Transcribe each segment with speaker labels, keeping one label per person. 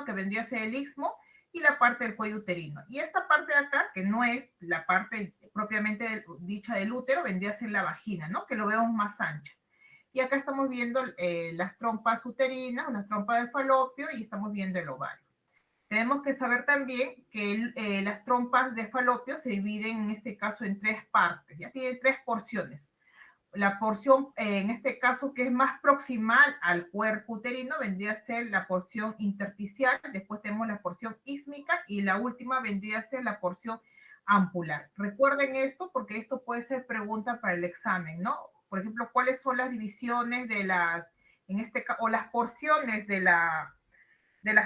Speaker 1: uterino, que vendría a ser el istmo, y la parte del cuello uterino. Y esta parte de acá, que no es la parte propiamente dicha del útero, vendría a ser la vagina, ¿no? Que lo vemos más ancha. Y acá estamos viendo las trompas uterinas, las trompas de falopio, y estamos viendo el ovario. Tenemos que saber también que las trompas de falopio se dividen en este caso en tres partes, ya tiene tres porciones. La porción, en este caso, que es más proximal al cuerpo uterino, vendría a ser la porción intersticial, después tenemos la porción ísmica y la última vendría a ser la porción ampular. Recuerden esto porque esto puede ser pregunta para el examen, ¿no? Por ejemplo, ¿cuáles son las divisiones de las, en este caso, o las porciones de las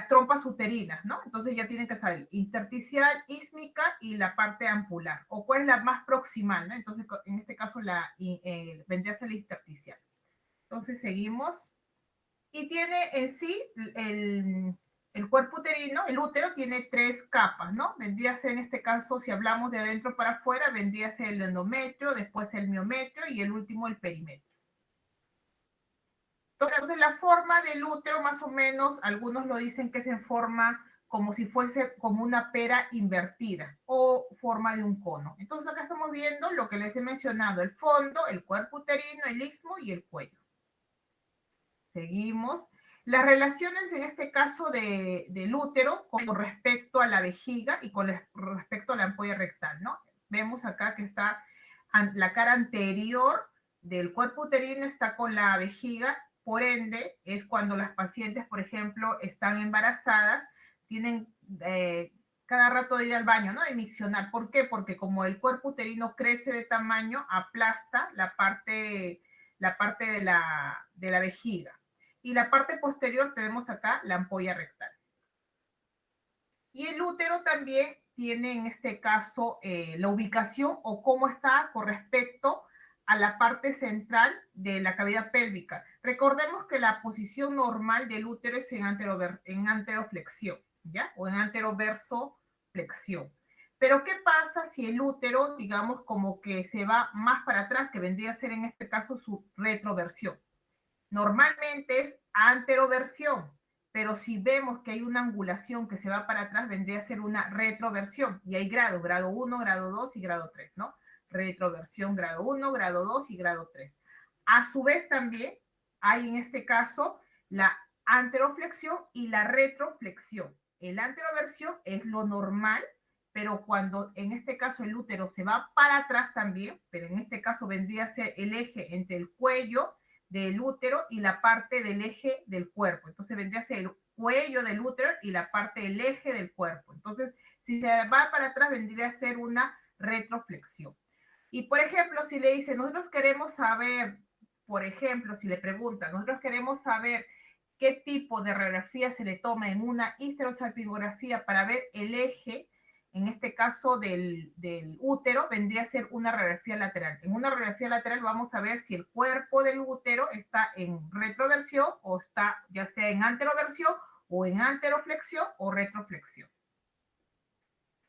Speaker 1: trompas uterinas, ¿no? Entonces ya tienen que saber intersticial, ísmica y la parte ampular, o cuál es la más proximal, ¿no? Entonces, en este caso, vendría a ser la intersticial. Entonces, seguimos. Y tiene en sí el cuerpo uterino, el útero tiene tres capas, ¿no? Vendría a ser en este caso, si hablamos de adentro para afuera, vendría a ser el endometrio, después el miometrio y el último el perimetrio. Entonces, la forma del útero, más o menos, algunos lo dicen que es en forma como si fuese como una pera invertida o forma de un cono. Entonces, acá estamos viendo lo que les he mencionado, el fondo, el cuerpo uterino, el istmo y el cuello. Seguimos. Las relaciones en este caso del útero con respecto a la vejiga y con respecto a la ampolla rectal, ¿no? Vemos acá que está la cara anterior del cuerpo uterino está con la vejiga, por ende, es cuando las pacientes, por ejemplo, están embarazadas, tienen cada rato de ir al baño, ¿no? De miccionar. ¿Por qué? Porque como el cuerpo uterino crece de tamaño, aplasta la parte de la vejiga. Y la parte posterior tenemos acá la ampolla rectal. Y el útero también tiene en este caso la ubicación o cómo está con respecto a la parte central de la cavidad pélvica. Recordemos que la posición normal del útero es en anteroflexión, ¿ya? O en anteroversoflexión. Pero ¿qué pasa si el útero, digamos, como que se va más para atrás, que vendría a ser en este caso su retroversión? Normalmente es anteroversión, pero si vemos que hay una angulación que se va para atrás, vendría a ser una retroversión. Y hay grados, grado 1, grado 2 y grado 3, ¿no? Retroversión grado 1, grado 2 y grado 3. A su vez también hay en este caso la anteroflexión y la retroflexión. El anteroversión es lo normal, pero cuando en este caso el útero se va para atrás también, pero en este caso vendría a ser el eje entre el cuello del útero y la parte del eje del cuerpo. Entonces vendría a ser el cuello del útero y la parte del eje del cuerpo. Entonces, si se va para atrás, vendría a ser una retroflexión. Y, por ejemplo, si le dice, nosotros queremos saber, por ejemplo, si le preguntan, nosotros queremos saber qué tipo de radiografía se le toma en una histerosalpingografía para ver el eje, en este caso del útero, vendría a ser una radiografía lateral. En una radiografía lateral vamos a ver si el cuerpo del útero está en retroversión o está ya sea en anteroversión o en anteroflexión o retroflexión.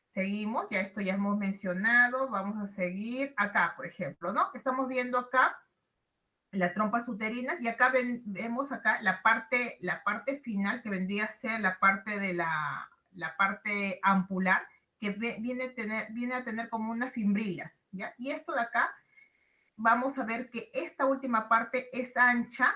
Speaker 1: Seguimos, ya esto ya hemos mencionado, vamos a seguir acá, por ejemplo, ¿no? Estamos viendo acá las trompas uterinas y acá vemos acá la parte final que vendría a ser la parte de la parte ampular, que viene a tener como unas fimbrilas, ¿ya? Y esto de acá, vamos a ver que esta última parte es ancha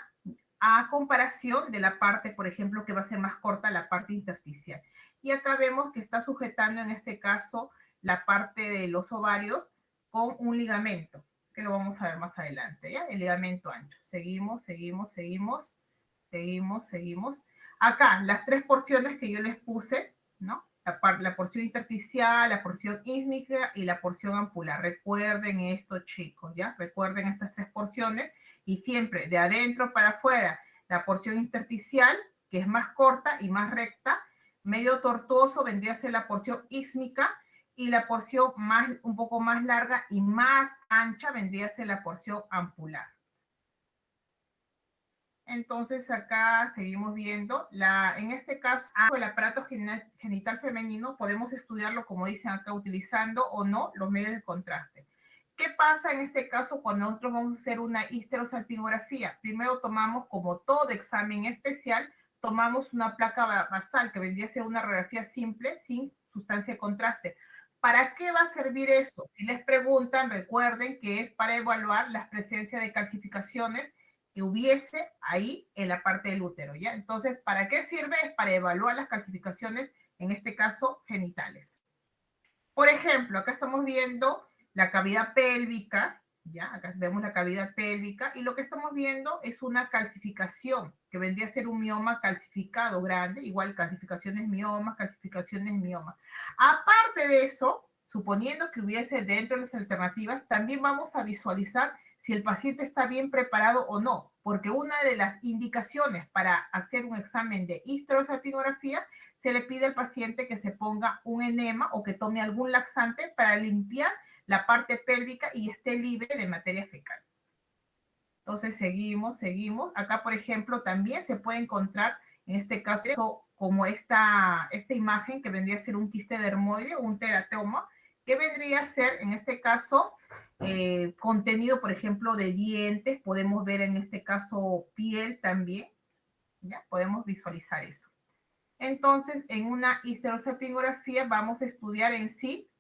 Speaker 1: a comparación de la parte, por ejemplo, que va a ser más corta, la parte intersticial. Y acá vemos que está sujetando en este caso la parte de los ovarios con un ligamento, que lo vamos a ver más adelante, ¿ya? El ligamento ancho. Seguimos, seguimos, seguimos, seguimos, seguimos. Acá, las tres porciones que yo les puse, ¿no? La porción intersticial, la porción ísmica y la porción ampular. Recuerden esto, chicos, ¿ya? Recuerden estas tres porciones y siempre de adentro para afuera, la porción intersticial, que es más corta y más recta, medio tortuoso vendría a ser la porción ísmica y la porción un poco más larga y más ancha vendría a ser la porción ampular. Entonces acá seguimos viendo, en este caso, el aparato genital femenino podemos estudiarlo, como dicen acá, utilizando o no los medios de contraste. ¿Qué pasa en este caso cuando nosotros vamos a hacer una histerosalpingografía? Primero tomamos, como todo examen especial, tomamos una placa basal que vendría a ser una radiografía simple sin sustancia de contraste. ¿Para qué va a servir eso? Si les preguntan, recuerden que es para evaluar la presencia de calcificaciones que hubiese ahí en la parte del útero, ¿ya? Entonces, ¿para qué sirve? Es para evaluar las calcificaciones, en este caso, genitales. Por ejemplo, acá estamos viendo la cavidad pélvica, ¿ya? Acá vemos la cavidad pélvica y lo que estamos viendo es una calcificación, que vendría a ser un mioma calcificado grande, igual calcificaciones miomas, calcificaciones miomas. Aparte de eso, suponiendo que hubiese dentro de las alternativas, también vamos a visualizar si el paciente está bien preparado o no, porque una de las indicaciones para hacer un examen de histerosalpingografía se le pide al paciente que se ponga un enema o que tome algún laxante para limpiar la parte pélvica y esté libre de materia fecal. Entonces seguimos. Acá, por ejemplo, también se puede encontrar, en este caso, como esta imagen que vendría a ser un quiste dermoide o un teratoma, que vendría a ser, en este caso, contenido, por ejemplo, de dientes. Podemos ver en este caso piel también, ¿ya? Podemos visualizar eso. Entonces, en una histerosalpingografía vamos a estudiar en sí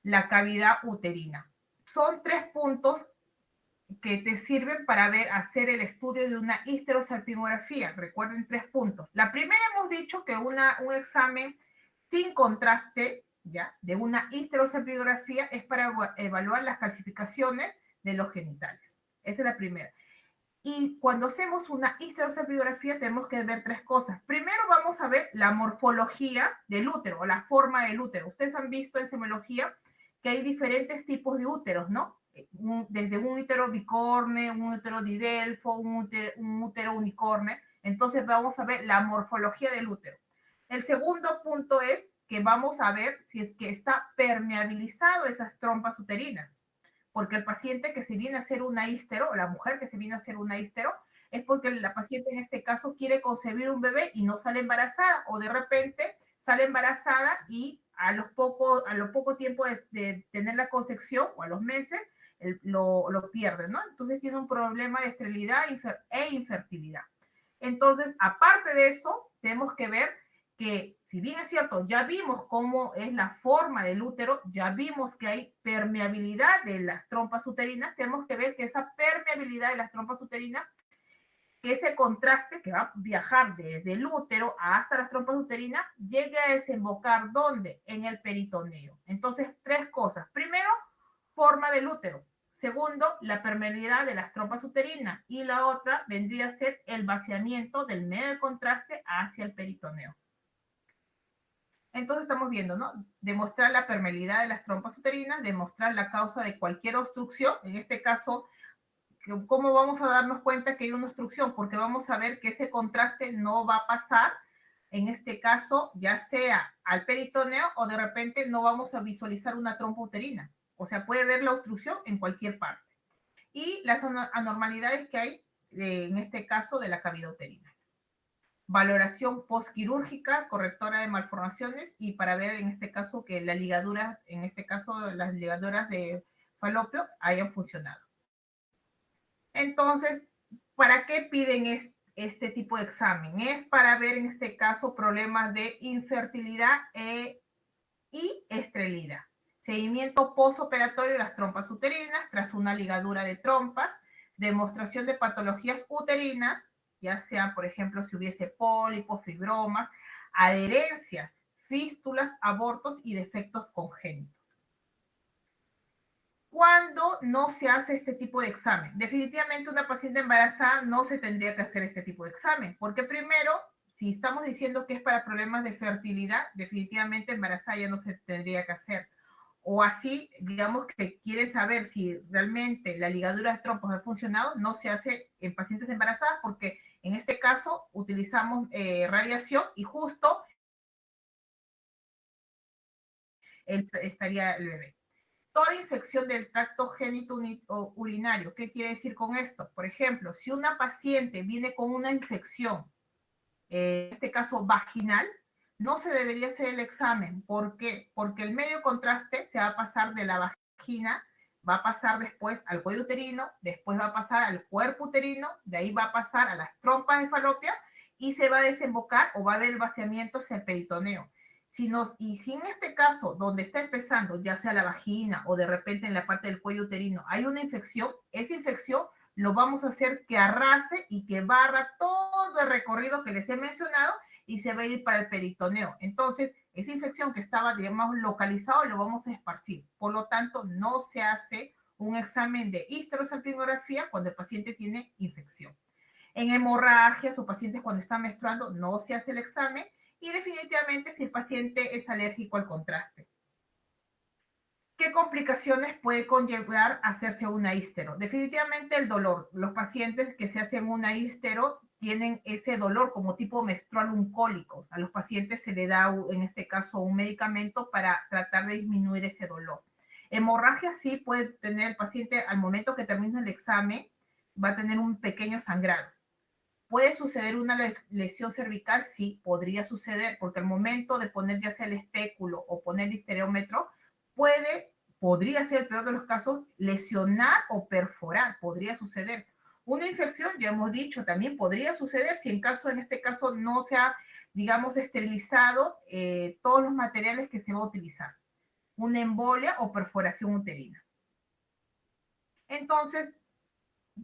Speaker 1: la cavidad uterina. Son 3 puntos que te sirven para hacer el estudio de una histerosalpingografía. Recuerden 3 puntos. La primera hemos dicho que un examen sin contraste, ¿ya? De una histerosalpingografía es para evaluar las calcificaciones de los genitales. Esa es la primera. Y cuando hacemos una histerosalpingografía tenemos que ver 3 cosas. Primero vamos a ver la morfología del útero, o la forma del útero. Ustedes han visto en semiología que hay diferentes tipos de úteros, ¿no? Desde un útero bicorne, un útero didelfo, un útero unicorne. Entonces vamos a ver la morfología del útero. El segundo punto es que vamos a ver si es que está permeabilizado esas trompas uterinas, porque el paciente que se viene a hacer una histero, o la mujer que se viene a hacer una histero, es porque la paciente en este caso quiere concebir un bebé y no sale embarazada, o de repente sale embarazada y a lo poco tiempo de tener la concepción, o a los meses, lo pierde, ¿no? Entonces tiene un problema de esterilidad e infertilidad. Entonces, aparte de eso, tenemos que ver que, si bien es cierto, ya vimos cómo es la forma del útero, ya vimos que hay permeabilidad de las trompas uterinas, tenemos que ver que esa permeabilidad de las trompas uterinas, que ese contraste que va a viajar desde el útero hasta las trompas uterinas, llegue a desembocar, ¿dónde? En el peritoneo. Entonces, 3 cosas. Primero, forma del útero. Segundo, la permeabilidad de las trompas uterinas. Y la otra vendría a ser el vaciamiento del medio de contraste hacia el peritoneo. Entonces estamos viendo, ¿no? Demostrar la permeabilidad de las trompas uterinas, demostrar la causa de cualquier obstrucción. En este caso, ¿cómo vamos a darnos cuenta que hay una obstrucción? Porque vamos a ver que ese contraste no va a pasar, en este caso, ya sea al peritoneo o de repente no vamos a visualizar una trompa uterina. O sea, puede ver la obstrucción en cualquier parte. Y las anormalidades que hay, en este caso, de la cavidad uterina. Valoración postquirúrgica, correctora de malformaciones y para ver en este caso que la ligadura, en este caso las ligaduras de falopio hayan funcionado. Entonces, ¿para qué piden este tipo de examen? Es para ver en este caso problemas de infertilidad y esterilidad. Seguimiento postoperatorio de las trompas uterinas tras una ligadura de trompas, demostración de patologías uterinas, ya sea, por ejemplo, si hubiese pólipos, fibromas, adherencia, fístulas, abortos y defectos congénitos. ¿Cuándo no se hace este tipo de examen? Definitivamente una paciente embarazada no se tendría que hacer este tipo de examen, porque primero, si estamos diciendo que es para problemas de fertilidad, definitivamente embarazada ya no se tendría que hacer. O así, digamos que quieren saber si realmente la ligadura de trompas ha funcionado, no se hace en pacientes embarazadas porque en este caso utilizamos radiación y justo estaría el bebé. Toda infección del tracto genitourinario. ¿Qué quiere decir con esto? Por ejemplo, si una paciente viene con una infección, en este caso vaginal, no se debería hacer el examen. ¿Por qué? Porque el medio contraste se va a pasar de la vagina, va a pasar después al cuello uterino, después va a pasar al cuerpo uterino, de ahí va a pasar a las trompas de falopia y se va a desembocar o va a haber el vaciamiento hacia el peritoneo. Y si en este caso, donde está empezando, ya sea la vagina o de repente en la parte del cuello uterino, hay una infección, esa infección lo vamos a hacer que arrase y que barra todo el recorrido que les he mencionado y se va a ir para el peritoneo. Entonces, esa infección que estaba, digamos, localizado, lo vamos a esparcir. Por lo tanto, no se hace un examen de histerosalpingografía cuando el paciente tiene infección. En hemorragias o pacientes cuando están menstruando no se hace el examen y definitivamente si el paciente es alérgico al contraste. ¿Qué complicaciones puede conllevar hacerse una histero? Definitivamente el dolor. Los pacientes que se hacen una histero tienen ese dolor como tipo menstrual, un cólico. A los pacientes se le da, en este caso, un medicamento para tratar de disminuir ese dolor. Hemorragia sí puede tener el paciente al momento que termina el examen, va a tener un pequeño sangrado. ¿Puede suceder una lesión cervical? Sí, podría suceder, porque al momento de poner ya sea el espéculo o poner el histerómetro, podría ser el peor de los casos, lesionar o perforar, podría suceder. Una infección, ya hemos dicho, también podría suceder si en este caso no se ha, digamos, esterilizado todos los materiales que se va a utilizar. Una embolia o perforación uterina. Entonces,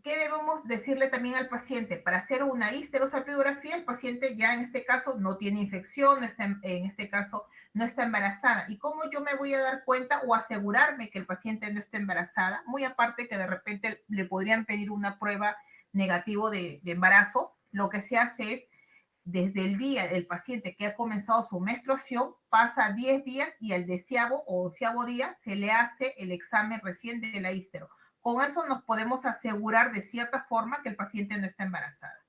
Speaker 1: ¿qué debemos decirle también al paciente? Para hacer una histerosalpingografía, el paciente ya en este caso no tiene infección, no está, en este caso no está embarazada. ¿Y cómo yo me voy a dar cuenta o asegurarme que el paciente no está embarazada? Muy aparte que de repente le podrían pedir una prueba negativo de embarazo, lo que se hace es desde el día del paciente que ha comenzado su menstruación, pasa 10 días y al 10º día se le hace el examen recién de la histero. Con eso nos podemos asegurar de cierta forma que el paciente no está embarazada.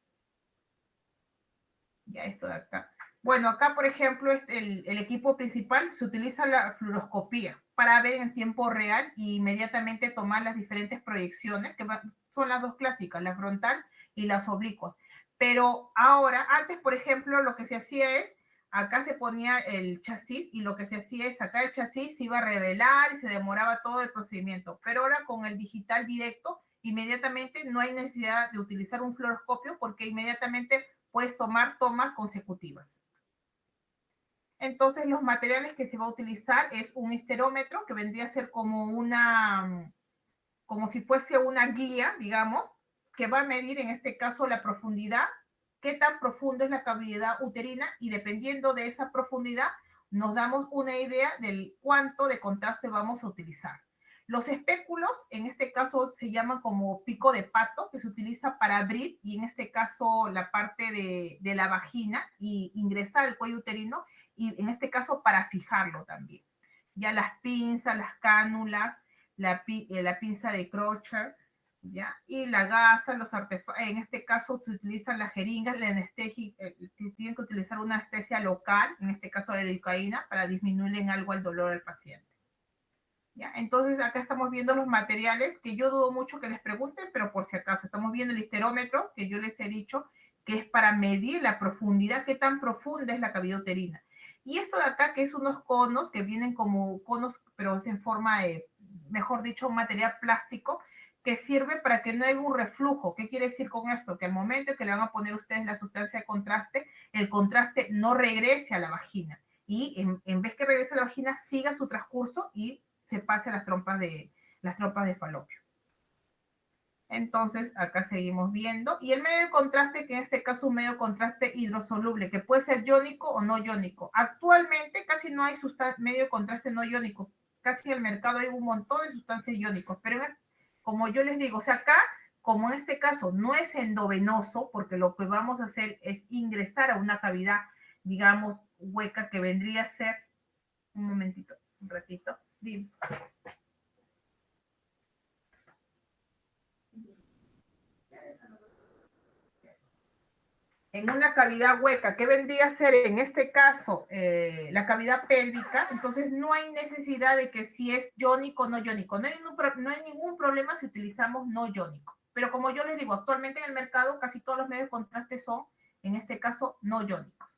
Speaker 1: Ya esto de acá. Bueno, acá, por ejemplo, el equipo principal se utiliza la fluoroscopía para ver en tiempo real e inmediatamente tomar las diferentes proyecciones, que son las dos clásicas, la frontal y las oblicuas. Pero ahora, antes, por ejemplo, lo que se hacía es, acá se ponía el chasis y lo que se hacía es sacar el chasis, se iba a revelar y se demoraba todo el procedimiento. Pero ahora con el digital directo, inmediatamente no hay necesidad de utilizar un fluoroscopio porque inmediatamente puedes tomar tomas consecutivas. Entonces, los materiales que se va a utilizar es un histerómetro, que vendría a ser como si fuese una guía, digamos, que va a medir en este caso la profundidad, qué tan profundo es la cavidad uterina, y dependiendo de esa profundidad, nos damos una idea del cuánto de contraste vamos a utilizar. Los espéculos, en este caso, se llaman como pico de pato, que se utiliza para abrir, y en este caso, la parte de la vagina, y ingresar al cuello uterino, y en este caso, para fijarlo también. Ya las pinzas, las cánulas, la pinza de Crochet, ¿ya? Y la gasa, los artefactos, en este caso se utilizan las jeringas, la anestesia, tienen que utilizar una anestesia local, en este caso la lidocaína, para disminuir en algo el dolor al paciente. ¿Ya? Entonces acá estamos viendo los materiales, que yo dudo mucho que les pregunten, pero por si acaso, estamos viendo el histerómetro, que yo les he dicho que es para medir la profundidad, qué tan profunda es la cavidad uterina. Y esto de acá, que es unos conos, que vienen como conos, pero es en forma de, mejor dicho, un material plástico, que sirve para que no haya un reflujo. ¿Qué quiere decir con esto? Que al momento que le van a poner ustedes la sustancia de contraste, el contraste no regrese a la vagina. Y en vez que regrese a la vagina, siga su transcurso y se pase a las trompas de falopio. Entonces, acá seguimos viendo. Y el medio de contraste, que en este caso es un medio de contraste hidrosoluble, que puede ser iónico o no iónico. Actualmente casi no hay medio de contraste no iónico. Casi en el mercado hay un montón de sustancias iónicas. Pero como yo les digo, o sea, acá, como en este caso no es endovenoso, porque lo que vamos a hacer es ingresar a una cavidad, digamos, hueca, que vendría a ser, un momentito, un ratito, dime. En una cavidad hueca, que vendría a ser en este caso la cavidad pélvica, entonces no hay necesidad de que si es iónico o no iónico. No hay ningún problema si utilizamos no iónico. Pero como yo les digo, actualmente en el mercado casi todos los medios de contraste son, en este caso, no iónicos.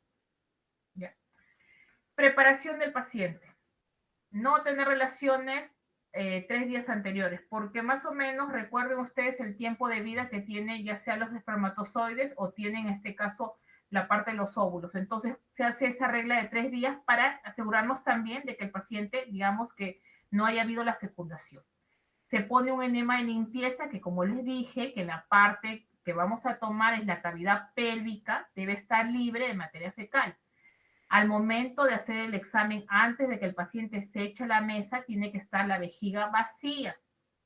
Speaker 1: ¿Ya? Preparación del paciente. No tener relaciones 3 días anteriores, porque más o menos recuerden ustedes el tiempo de vida que tiene ya sea los espermatozoides o tienen en este caso la parte de los óvulos. Entonces se hace esa regla de 3 días para asegurarnos también de que el paciente, digamos, que no haya habido la fecundación. Se pone un enema de limpieza que, como les dije, que la parte que vamos a tomar es la cavidad pélvica, debe estar libre de materia fecal. Al momento de hacer el examen, antes de que el paciente se eche a la mesa, tiene que estar la vejiga vacía.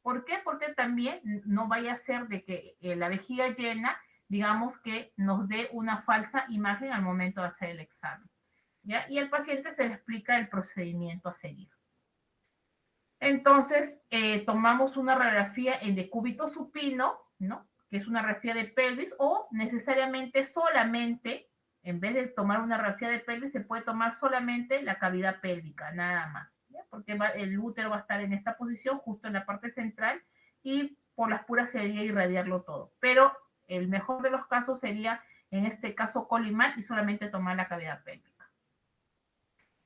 Speaker 1: ¿Por qué? Porque también no vaya a ser de que la vejiga llena, digamos, que nos dé una falsa imagen al momento de hacer el examen, ¿ya? Y al paciente se le explica el procedimiento a seguir. Entonces, tomamos una radiografía en decúbito supino, ¿no? Que es una radiografía de pelvis, o necesariamente solamente, en vez de tomar una radiografía de pelvis, se puede tomar solamente la cavidad pélvica, nada más, ¿ya? Porque el útero va a estar en esta posición, justo en la parte central, y por las puras sería irradiarlo todo. Pero el mejor de los casos sería, en este caso, colimar y solamente tomar la cavidad pélvica.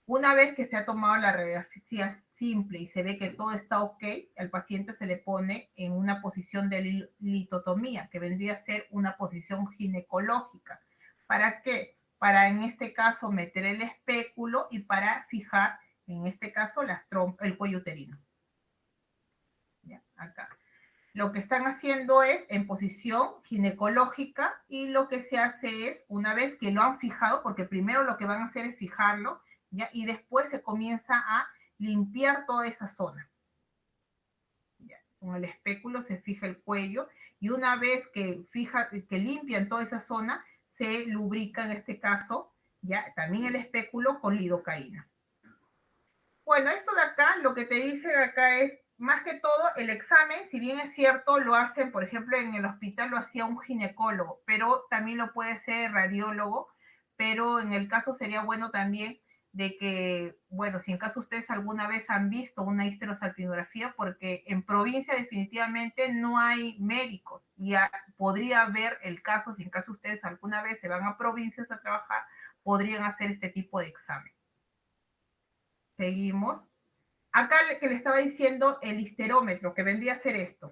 Speaker 1: Una vez que se ha tomado la radiografía simple y se ve que todo está ok, al paciente se le pone en una posición de litotomía, que vendría a ser una posición ginecológica. ¿Para qué? Para, en este caso, meter el espéculo y para fijar, en este caso, el cuello uterino. ¿Ya? Acá. Lo que están haciendo es en posición ginecológica y lo que se hace es, una vez que lo han fijado, porque primero lo que van a hacer es fijarlo, ¿ya? Y después se comienza a limpiar toda esa zona. ¿Ya? Con el espéculo se fija el cuello y una vez que limpian toda esa zona, se lubrica en este caso, ¿ya? También el espéculo con lidocaína. Bueno, esto de acá, lo que te dice acá es, más que todo, el examen, si bien es cierto, lo hacen, por ejemplo, en el hospital lo hacía un ginecólogo, pero también lo puede ser radiólogo, pero en el caso sería bueno también de que, bueno, si en caso ustedes alguna vez han visto una histerosalpingografía, porque en provincia definitivamente no hay médicos, y podría haber el caso, si en caso ustedes alguna vez se van a provincias a trabajar, podrían hacer este tipo de examen. Seguimos. Acá que le estaba diciendo el histerómetro, que vendría a ser esto.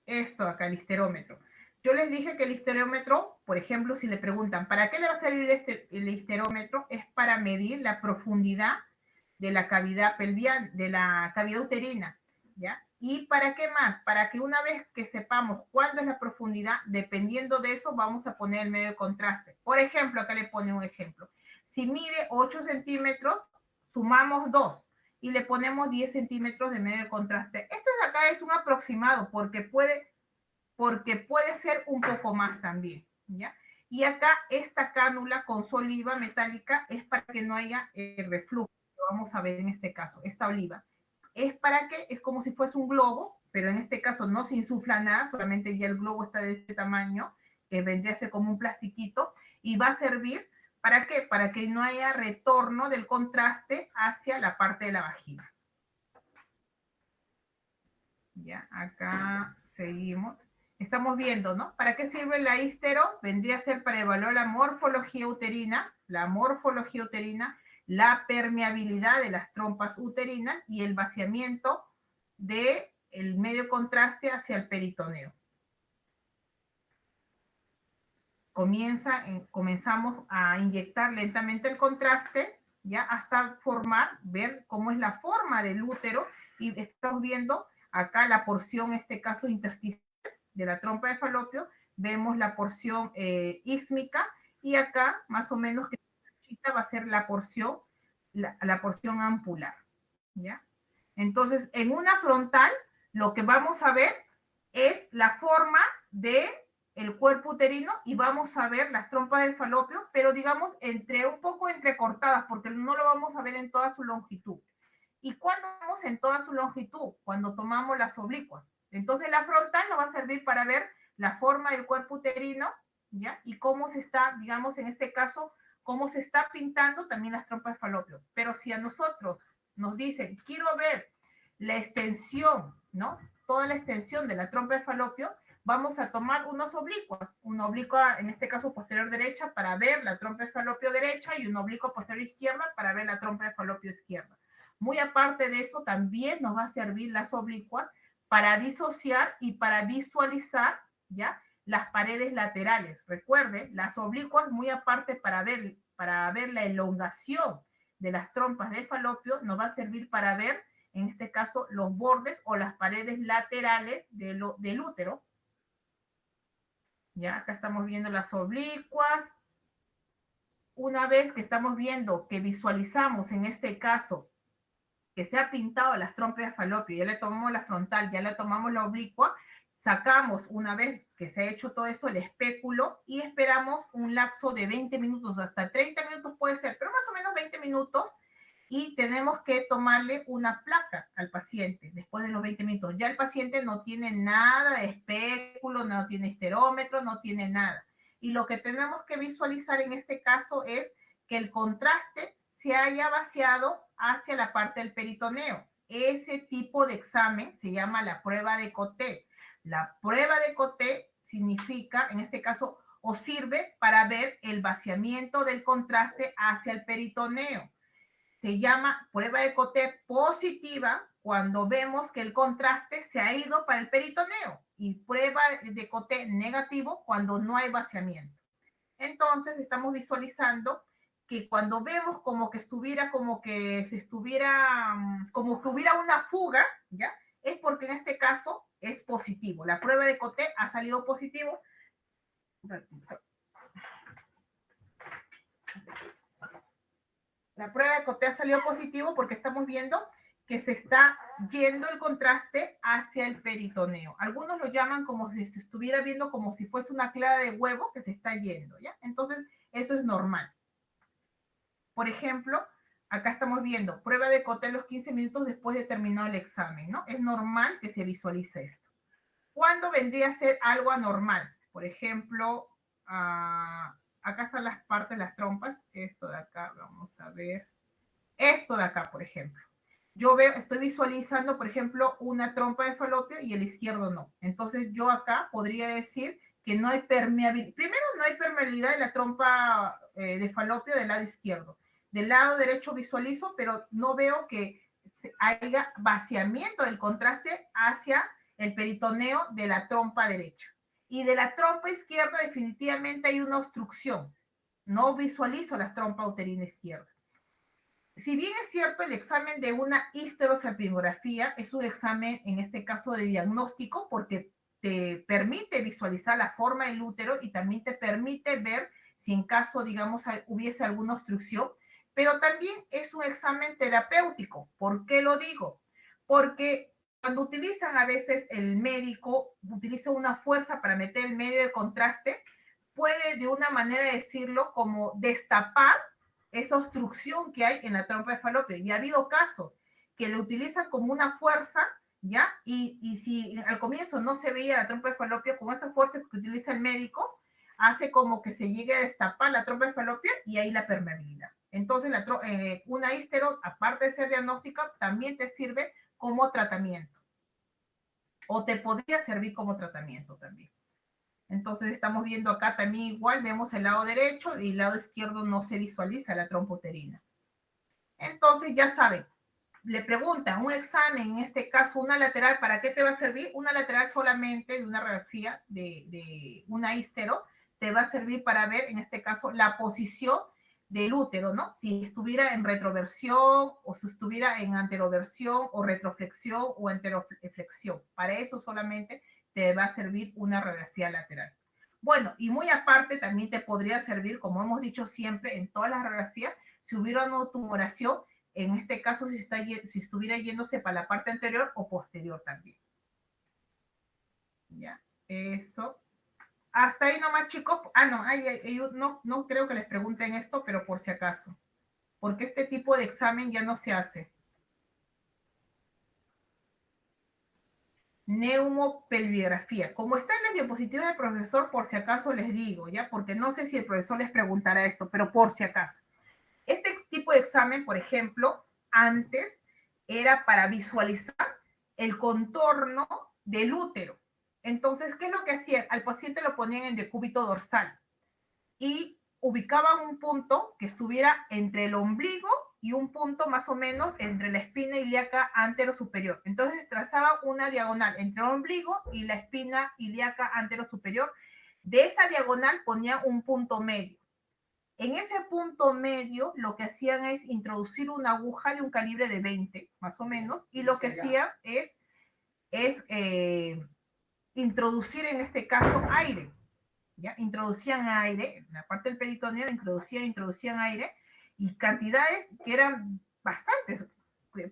Speaker 1: Esto acá, el histerómetro. Yo les dije que el histerómetro, por ejemplo, si le preguntan, ¿para qué le va a servir el histerómetro? Es para medir la profundidad de la cavidad pelviana, de la cavidad uterina, ¿ya? ¿Y para qué más? Para que una vez que sepamos cuándo es la profundidad, dependiendo de eso, vamos a poner el medio de contraste. Por ejemplo, acá le pone un ejemplo. Si mide 8 centímetros, sumamos 2 y le ponemos 10 centímetros de medio de contraste. Esto de acá es un aproximado porque puede ser un poco más también, ¿ya? Y acá esta cánula con su oliva metálica es para que no haya reflujo, lo vamos a ver en este caso, esta oliva. Es para que, es como si fuese un globo, pero en este caso no se insufla nada, solamente ya el globo está de este tamaño, que vendría a ser como un plastiquito, y va a servir, ¿para qué? Para que no haya retorno del contraste hacia la parte de la vagina. Ya, acá seguimos. Estamos viendo, ¿no? ¿Para qué sirve la histero? Vendría a ser para evaluar la morfología uterina, la permeabilidad de las trompas uterinas y el vaciamiento del medio contraste hacia el peritoneo. Comenzamos a inyectar lentamente el contraste, ya hasta ver cómo es la forma del útero, y estamos viendo acá la porción, en este caso intersticial, de la trompa de falopio, vemos la porción ísmica, y acá más o menos que va a ser la porción ampular, ¿ya? Entonces, en una frontal, lo que vamos a ver es la forma de el cuerpo uterino y vamos a ver las trompas del falopio, pero digamos un poco entrecortadas, porque no lo vamos a ver en toda su longitud. ¿Y cuándo vemos en toda su longitud? Cuando tomamos las oblicuas. Entonces la frontal nos va a servir para ver la forma del cuerpo uterino, ¿ya? Y cómo se está, digamos, en este caso, cómo se está pintando también las trompas de falopio. Pero si a nosotros nos dicen, quiero ver la extensión, ¿no? Toda la extensión de la trompa de falopio, vamos a tomar unos oblicuos, una oblicua, en este caso posterior derecha, para ver la trompa de falopio derecha, y un oblicuo posterior izquierda para ver la trompa de falopio izquierda. Muy aparte de eso, también nos va a servir las oblicuas para disociar y para visualizar, ¿ya? Las paredes laterales. Recuerden, las oblicuas, muy aparte para ver la elongación de las trompas de falopio, nos va a servir para ver, en este caso, los bordes o las paredes laterales del útero. Ya, acá estamos viendo las oblicuas. Una vez que estamos viendo, que visualizamos en este caso, que se ha pintado las trompas de falopio, ya le tomamos la frontal, ya le tomamos la oblicua, sacamos, una vez que se ha hecho todo eso, el espéculo y esperamos un lapso de 20 minutos, hasta 30 minutos puede ser, pero más o menos 20 minutos, y tenemos que tomarle una placa al paciente después de los 20 minutos. Ya el paciente no tiene nada de espéculo, no tiene esterómetro, no tiene nada. Y lo que tenemos que visualizar en este caso es que el contraste se haya vaciado hacia la parte del peritoneo. Ese tipo de examen se llama la prueba de Coté. La prueba de Coté significa, en este caso, o sirve para ver el vaciamiento del contraste hacia el peritoneo. Se llama prueba de Coté positiva cuando vemos que el contraste se ha ido para el peritoneo, y prueba de Coté negativo cuando no hay vaciamiento. Entonces estamos visualizando que cuando vemos como que estuviera, como que hubiera una fuga, ¿ya? Es porque en este caso es positivo. La prueba de Coté ha salido positivo. La prueba de Coté ha salido positivo porque estamos viendo que se está yendo el contraste hacia el peritoneo. Algunos lo llaman como si se estuviera viendo como si fuese una clara de huevo que se está yendo, ¿ya? Entonces, eso es normal. Por ejemplo, acá estamos viendo prueba de Coté los 15 minutos después de terminado el examen, ¿no? Es normal que se visualice esto. ¿Cuándo vendría a ser algo anormal? Por ejemplo, acá están las partes de las trompas. Esto de acá, vamos a ver. Esto de acá, por ejemplo. Yo estoy visualizando, por ejemplo, una trompa de falopio y el izquierdo no. Entonces yo acá podría decir que no hay permeabilidad. Primero, no hay permeabilidad de la trompa de falopio del lado izquierdo. Del lado derecho visualizo, pero no veo que haya vaciamiento del contraste hacia el peritoneo de la trompa derecha. Y de la trompa izquierda definitivamente hay una obstrucción. No visualizo la trompa uterina izquierda. Si bien es cierto, el examen de una histerosalpingografía es un examen, en este caso, de diagnóstico, porque te permite visualizar la forma del útero y también te permite ver si en caso, digamos, hubiese alguna obstrucción, pero también es un examen terapéutico. ¿Por qué lo digo? Porque cuando utilizan a veces el médico, utiliza una fuerza para meter el medio de contraste, puede de una manera decirlo como destapar esa obstrucción que hay en la trompa de falopio. Y ha habido casos que lo utilizan como una fuerza, ¿ya? Y si al comienzo no se veía la trompa de falopio, con esa fuerza que utiliza el médico, hace como que se llegue a destapar la trompa de falopio y ahí la permeabilidad. Entonces, una histero, aparte de ser diagnóstica, también te sirve como tratamiento. O te podría servir como tratamiento también. Entonces estamos viendo acá también igual, vemos el lado derecho y el lado izquierdo no se visualiza la trompa uterina. Entonces ya saben, le preguntan un examen, en este caso una lateral, ¿para qué te va a servir? Una lateral solamente de una radiografía de una histero, te va a servir para ver, en este caso, la posición del útero, ¿no? Si estuviera en retroversión o si estuviera en anteroversión o retroflexión o enteroflexión. Para eso solamente te va a servir una radiografía lateral. Bueno, y muy aparte también te podría servir, como hemos dicho siempre, en todas las radiografías, si hubiera una tumoración, en este caso si estuviera yéndose para la parte anterior o posterior también. Ya, eso. Hasta ahí nomás, chicos. No creo que les pregunten esto, pero por si acaso. Porque este tipo de examen ya no se hace. Neumopelvigrafía. Como está en la diapositiva del profesor, por si acaso les digo, ¿ya? Porque no sé si el profesor les preguntará esto, pero por si acaso. Este tipo de examen, por ejemplo, antes era para visualizar el contorno del útero. Entonces, ¿qué es lo que hacían? Al paciente lo ponían en decúbito dorsal y ubicaban un punto que estuviera entre el ombligo y un punto más o menos entre la espina ilíaca anterosuperior. Entonces trazaba una diagonal entre el ombligo y la espina ilíaca anterosuperior. De esa diagonal ponía un punto medio. En ese punto medio lo que hacían es introducir una aguja de un calibre de 20, más o menos, y lo que hacían es introducir en este caso aire. ¿Ya? Introducían aire, en la parte del peritoneo introducían aire, y cantidades que eran bastantes,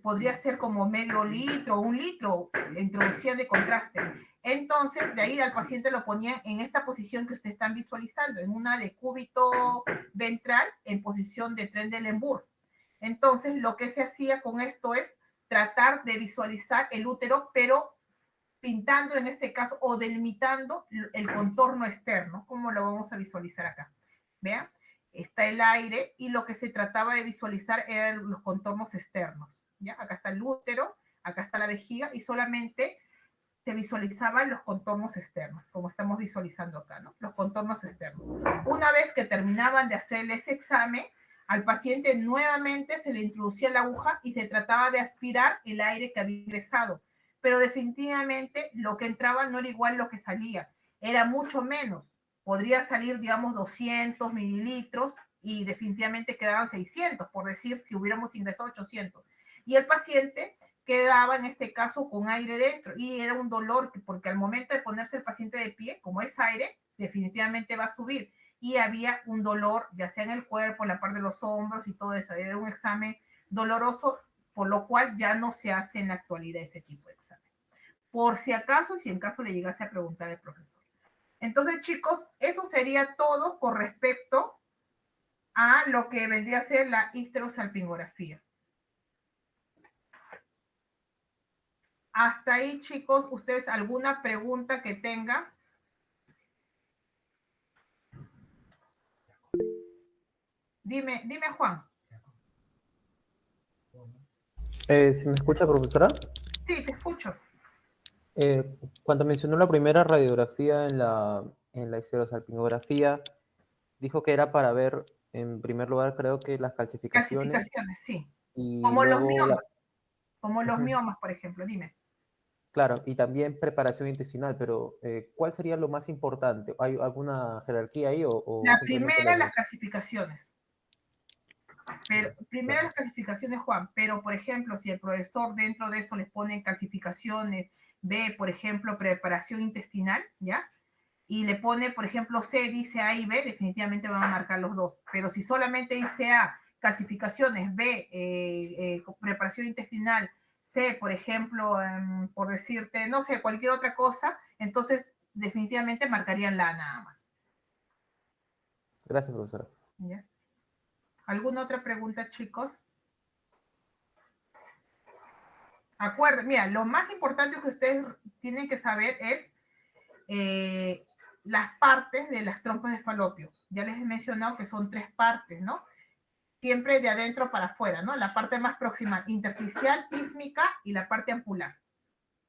Speaker 1: podría ser como medio litro, 1 litro, introducían de contraste. Entonces, de ahí al paciente lo ponían en esta posición que ustedes están visualizando, en una de cúbito ventral, en posición de Trendelenburg. Entonces, lo que se hacía con esto es tratar de visualizar el útero, pero pintando en este caso o delimitando el contorno externo, como lo vamos a visualizar acá. Vean, está el aire y lo que se trataba de visualizar eran los contornos externos. ¿Ya? Acá está el útero, acá está la vejiga y solamente se visualizaban los contornos externos, como estamos visualizando acá, ¿no? Los contornos externos. Una vez que terminaban de hacerle ese examen, al paciente nuevamente se le introducía la aguja y se trataba de aspirar el aire que había ingresado, pero definitivamente lo que entraba no era igual lo que salía, era mucho menos. Podría salir, digamos, 200 mililitros y definitivamente quedaban 600, por decir, si hubiéramos ingresado 800. Y el paciente quedaba en este caso con aire dentro y era un dolor porque al momento de ponerse el paciente de pie, como es aire, definitivamente va a subir y había un dolor ya sea en el cuerpo, en la parte de los hombros y todo eso, era un examen doloroso, por lo cual ya no se hace en la actualidad ese tipo de examen. Por si acaso, si en caso le llegase a preguntar el profesor. Entonces, chicos, eso sería todo con respecto a lo que vendría a ser la histerosalpingografía. Hasta ahí, chicos, ¿ustedes alguna pregunta que tengan? Dime, Juan.
Speaker 2: ¿Se me escucha, profesora?
Speaker 1: Sí, te escucho.
Speaker 2: Cuando mencionó la primera radiografía en la histerosalpingografía, dijo que era para ver, en primer lugar, creo que las calcificaciones
Speaker 1: Clasificaciones, sí.
Speaker 2: y
Speaker 1: Como los
Speaker 2: luego
Speaker 1: miomas,
Speaker 2: Ujú.
Speaker 1: por ejemplo, dime.
Speaker 2: Claro, y también preparación intestinal, pero ¿cuál sería lo más importante? ¿Hay alguna jerarquía ahí o
Speaker 1: La
Speaker 2: simplemente
Speaker 1: primera,
Speaker 2: los
Speaker 1: las
Speaker 2: dos?
Speaker 1: clasificaciones. Pero
Speaker 2: Ya,
Speaker 1: primero
Speaker 2: claro.
Speaker 1: las clasificaciones, Juan, pero por ejemplo, si el profesor dentro de eso les pone clasificaciones, ve, por ejemplo, preparación intestinal, ¿ya? Y le pone, por ejemplo, C, dice A y B, definitivamente van a marcar los dos. Pero si solamente dice A, clasificaciones, B, preparación intestinal, C, por ejemplo, por decirte, no sé, cualquier otra cosa, entonces definitivamente marcarían la A nada más.
Speaker 2: Gracias, profesora.
Speaker 1: ¿Ya? ¿Alguna otra pregunta, chicos? Acuerden, mira, lo más importante que ustedes tienen que saber es las partes de las trompas de falopio. Ya les he mencionado que son 3 partes, ¿no? Siempre de adentro para afuera, ¿no? La parte más próxima, intersticial, ísmica y la parte ampular.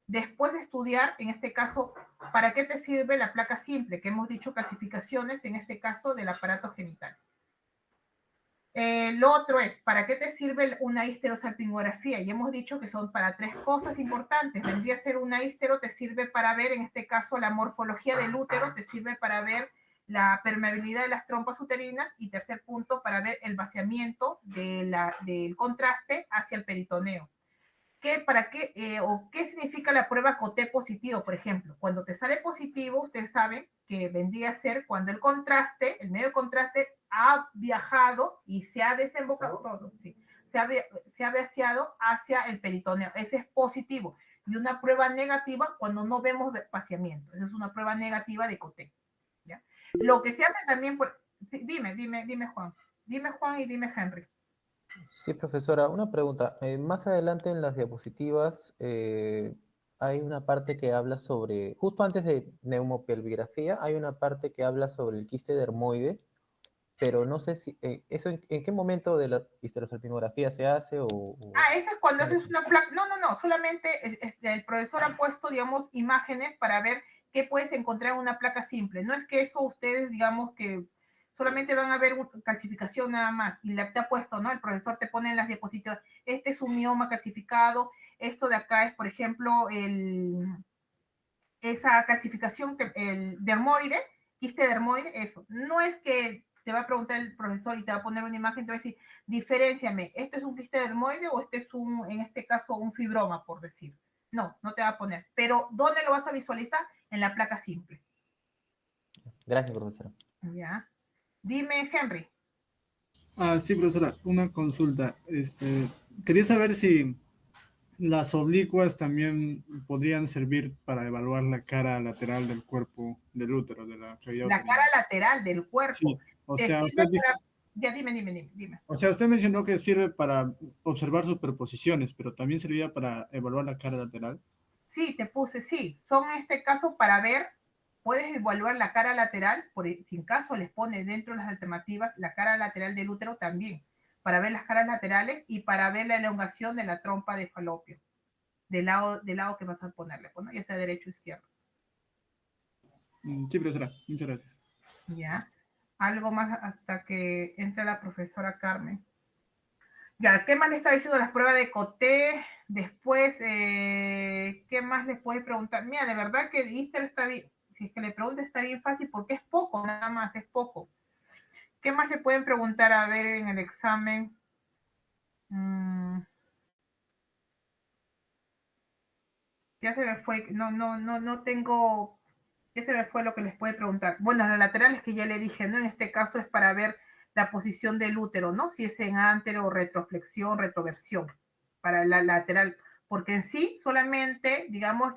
Speaker 1: Después de estudiar, en este caso, ¿para qué te sirve la placa simple? Que hemos dicho clasificaciones, en este caso, del aparato genital. Lo otro es, ¿para qué te sirve una histerosalpingografía? Y hemos dicho que son para 3 cosas importantes. Vendría a ser una histero, te sirve para ver, en este caso, la morfología del útero, te sirve para ver la permeabilidad de las trompas uterinas y tercer punto, para ver el vaciamiento del contraste hacia el peritoneo. ¿Qué significa la prueba COTE positivo, por ejemplo? Cuando te sale positivo, ustedes saben que vendría a ser cuando el medio de contraste ha viajado y se ha desembocado, sí, se ha vaciado hacia el peritoneo. Ese es positivo. Y una prueba negativa cuando no vemos vaciamiento. Esa es una prueba negativa de COTE. ¿Ya? Lo que se hace también, sí, dime, Juan. Dime, Juan, y dime, Henry.
Speaker 2: Sí, profesora, una pregunta. Más adelante en las diapositivas hay una parte que habla sobre, justo antes de neumopelvigrafía, hay una parte que habla sobre el quiste dermoide, pero no sé si, ¿eso en qué momento de la histerosalpingografía se hace
Speaker 1: Eso es cuando
Speaker 2: cuándo?
Speaker 1: haces una placa. No, solamente el profesor ha puesto, digamos, imágenes para ver qué puedes encontrar en una placa simple. No es que eso ustedes, digamos, que solamente van a ver calcificación nada más, y te ha puesto, ¿no? El profesor te pone en las diapositivas, este es un mioma calcificado, esto de acá es, por ejemplo, esa calcificación, el dermoide, quiste dermoide, eso. No es que te va a preguntar el profesor y te va a poner una imagen, te va a decir, diferenciame, ¿este es un quiste dermoide o este es en este caso, un fibroma, por decir? No, no te va a poner. Pero, ¿dónde lo vas a visualizar? En la placa simple.
Speaker 2: Gracias, profesora.
Speaker 1: Ya. Dime, Henry.
Speaker 3: Sí, profesora, una consulta. Quería saber si las oblicuas también podrían servir para evaluar la cara lateral del cuerpo del útero, de la cavidad
Speaker 1: La cara
Speaker 3: uterina.
Speaker 1: lateral del cuerpo.
Speaker 3: Sí, o
Speaker 1: Te
Speaker 3: sea,
Speaker 1: sirve para... Ya, dime.
Speaker 3: o sea, usted mencionó que sirve para observar superposiciones, pero también serviría para evaluar la cara lateral.
Speaker 1: Sí, te puse, sí. Son en este caso para ver, puedes evaluar la cara lateral, si en caso les pones dentro de las alternativas la cara lateral del útero también, para ver las caras laterales y para ver la elongación de la trompa de falopio, del lado que vas a ponerle, ¿no? Ya sea derecho o izquierdo.
Speaker 3: Sí, profesora, muchas gracias.
Speaker 1: Ya. Algo más hasta que entre la profesora Carmen. Ya, ¿qué más le está diciendo las pruebas de Coté? Después, ¿qué más les puede preguntar? Mira, de verdad que Easter está bien, si es que le pregunta está bien fácil porque es poco, nada más, es poco. ¿Qué más le pueden preguntar a ver en el examen? Ya se me fue, no tengo, ya se me fue lo que les puede preguntar. Bueno, las laterales que ya le dije, ¿no? En este caso es para ver la posición del útero, ¿no? Si es en antero, retroflexión, retroversión, para la lateral, porque en sí solamente, digamos,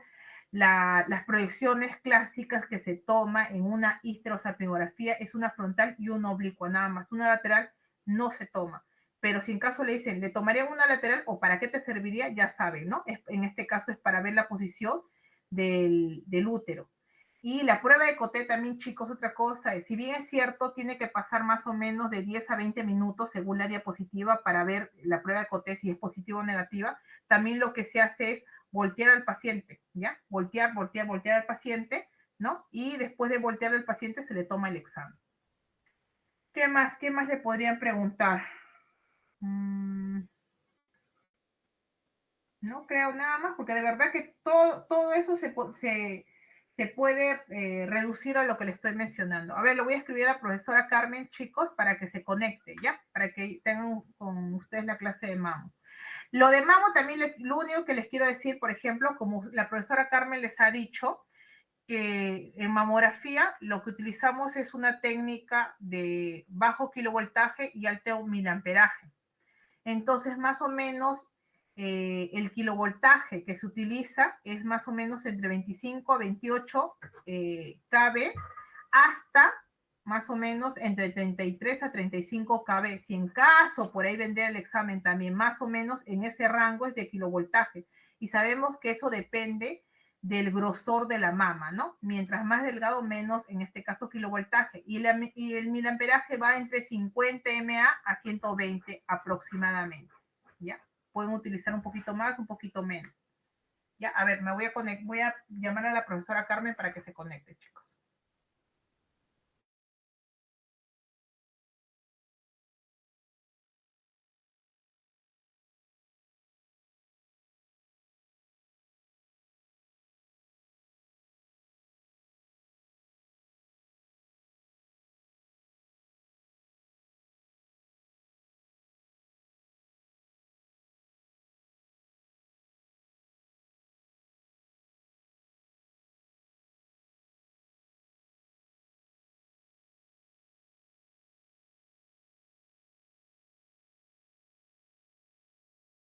Speaker 1: las proyecciones clásicas que se toma en una histerosalpingografía es una frontal y una oblicua, nada más. Una lateral no se toma. Pero si en caso le dicen, ¿le tomarían una lateral o para qué te serviría? Ya saben, ¿no? En este caso es para ver la posición del útero. Y la prueba de Coté también, chicos, otra cosa, si bien es cierto, tiene que pasar más o menos de 10 a 20 minutos según la diapositiva para ver la prueba de Coté si es positiva o negativa. También lo que se hace es voltear al paciente, ¿ya? Voltear al paciente, ¿no? Y después de voltear al paciente se le toma el examen. ¿Qué más le podrían preguntar? No creo nada más, porque de verdad que todo eso se puede reducir a lo que le estoy mencionando. A ver, lo voy a escribir a la profesora Carmen, chicos, para que se conecte, ¿ya? Para que tengan con ustedes la clase de mamo. Lo de mamo también, lo único que les quiero decir, por ejemplo, como la profesora Carmen les ha dicho, que en mamografía lo que utilizamos es una técnica de bajo kilovoltaje y alto miliamperaje. Entonces, más o menos, el kilovoltaje que se utiliza es más o menos entre 25 a 28 kV hasta más o menos entre 33 a 35 kV. Si en caso por ahí vendría el examen también, más o menos en ese rango es de kilovoltaje. Y sabemos que eso depende del grosor de la mama, ¿no? Mientras más delgado, menos, en este caso, kilovoltaje. Y el miliamperaje va entre 50 mA a 120 aproximadamente, ¿ya? Pueden utilizar un poquito más, un poquito menos. Ya, a ver, voy a llamar a la profesora Carmen para que se conecte, chicos.